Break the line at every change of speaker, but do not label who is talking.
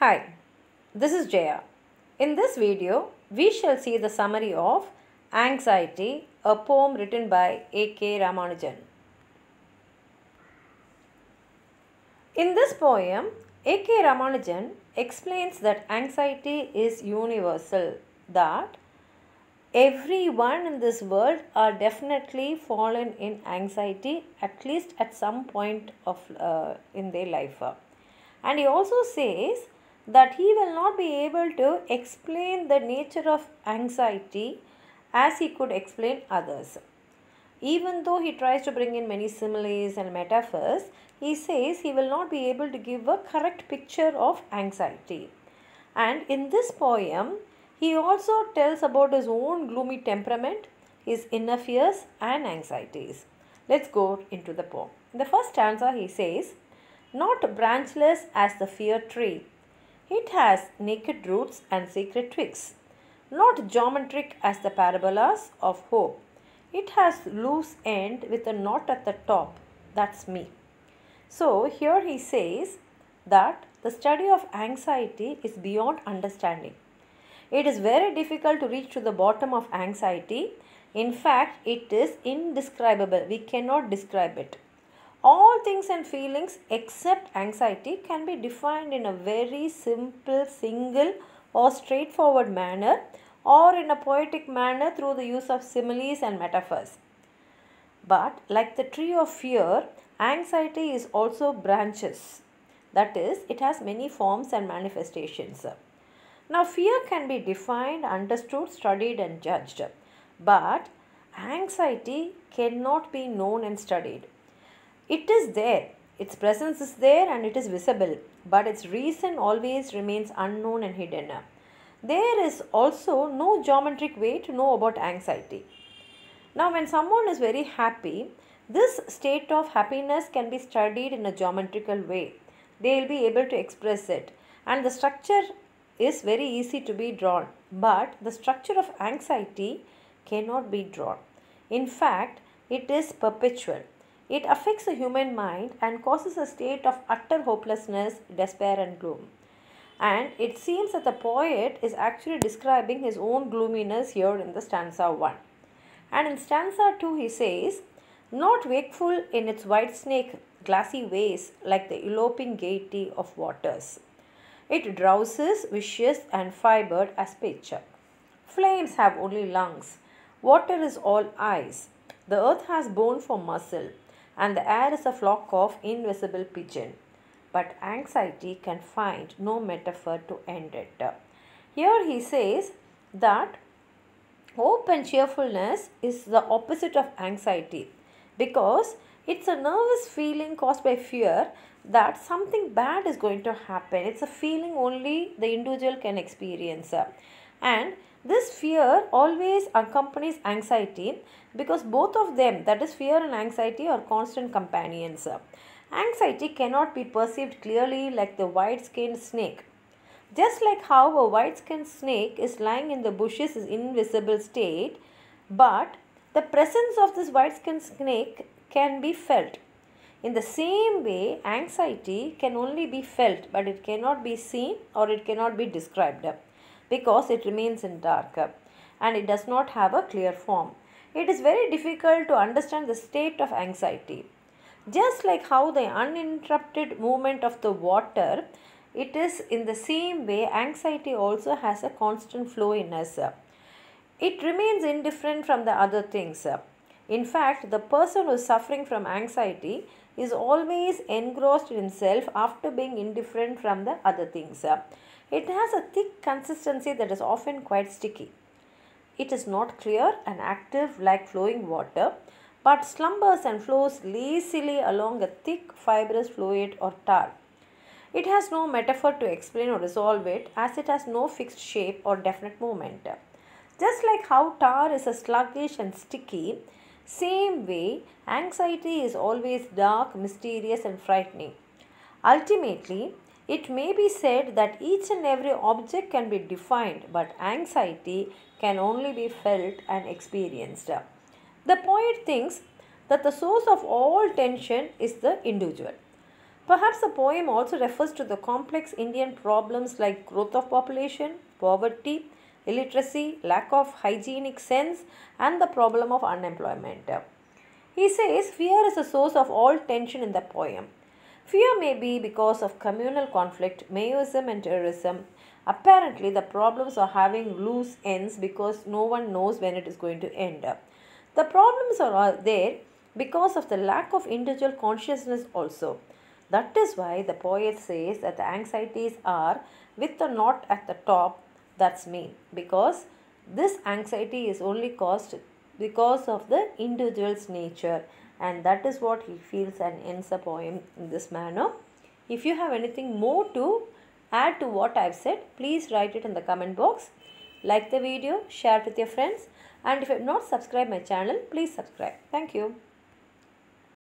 Hi, this is Jaya. In this video, we shall see the summary of Anxiety, a poem written by A.K. Ramanujan. In this poem, A.K. Ramanujan explains that anxiety is universal, that everyone in this world are definitely fallen in anxiety at least at some point of in their life. And he also says that he will not be able to explain the nature of anxiety as he could explain others. Even though he tries to bring in many similes and metaphors, he says he will not be able to give a correct picture of anxiety. And in this poem, he also tells about his own gloomy temperament, his inner fears and anxieties. Let's go into the poem. In the first stanza, he says, "Not branchless as the fear tree. It has naked roots and secret twigs. Not geometric as the parabolas of hope. It has loose end with a knot at the top. That's me." So here he says that the study of anxiety is beyond understanding. It is very difficult to reach to the bottom of anxiety. In fact, it is indescribable. We cannot describe it. All things and feelings except anxiety can be defined in a very simple, single or straightforward manner, or in a poetic manner through the use of similes and metaphors. But like the tree of fear, anxiety is also branches. That is, it has many forms and manifestations. Now, fear can be defined, understood, studied and judged. But anxiety cannot be known and studied. It is there, its presence is there and it is visible, but its reason always remains unknown and hidden. There is also no geometric way to know about anxiety. Now, when someone is very happy, this state of happiness can be studied in a geometrical way. They will be able to express it, and the structure is very easy to be drawn, but the structure of anxiety cannot be drawn. In fact, it is perpetual. It affects the human mind and causes a state of utter hopelessness, despair and gloom. And it seems that the poet is actually describing his own gloominess here in the stanza 1. And in stanza 2 he says, "Not wakeful in its white snake glassy ways like the eloping gaiety of waters. It drowses, vicious and fibered as pitch. Flames have only lungs. Water is all eyes. The earth has bone for muscle, and the air is a flock of invisible pigeon. But anxiety can find no metaphor to end it." Here he says that hope and cheerfulness is the opposite of anxiety, because it's a nervous feeling caused by fear that something bad is going to happen. It's a feeling only the individual can experience. And this fear always accompanies anxiety, because both of them, that is fear and anxiety, are constant companions. Anxiety cannot be perceived clearly like the white-skinned snake. Just like how a white-skinned snake is lying in the bushes is invisible state, but the presence of this white-skinned snake can be felt. In the same way, anxiety can only be felt, but it cannot be seen or it cannot be described, because it remains in dark and it does not have a clear form. It is very difficult to understand the state of anxiety. Just like how the uninterrupted movement of the water, it is in the same way anxiety also has a constant flow in us. It remains indifferent from the other things. In fact, the person who is suffering from anxiety is always engrossed in himself after being indifferent from the other things. It has a thick consistency that is often quite sticky. It is not clear and active like flowing water, but slumbers and flows lazily along a thick fibrous fluid or tar. It has no metaphor to explain or resolve it, as it has no fixed shape or definite movement. Just like how tar is a sluggish and sticky, same way anxiety is always dark, mysterious and frightening. Ultimately, it may be said that each and every object can be defined, but anxiety can only be felt and experienced. The poet thinks that the source of all tension is the individual. Perhaps the poem also refers to the complex Indian problems like growth of population, poverty, illiteracy, lack of hygienic sense, and the problem of unemployment. He says fear is the source of all tension in the poem. Fear may be because of communal conflict, Maoism, and terrorism. Apparently, the problems are having loose ends because no one knows when it is going to end. The problems are there because of the lack of individual consciousness also. That is why the poet says that the anxieties are with the knot at the top, that's me, because this anxiety is only caused because of the individual's nature, and that is what he feels and ends the poem in this manner. If you have anything more to add to what I've said, please write it in the comment box. Like the video, share it with your friends, and if you have not subscribed my channel, please subscribe. Thank you.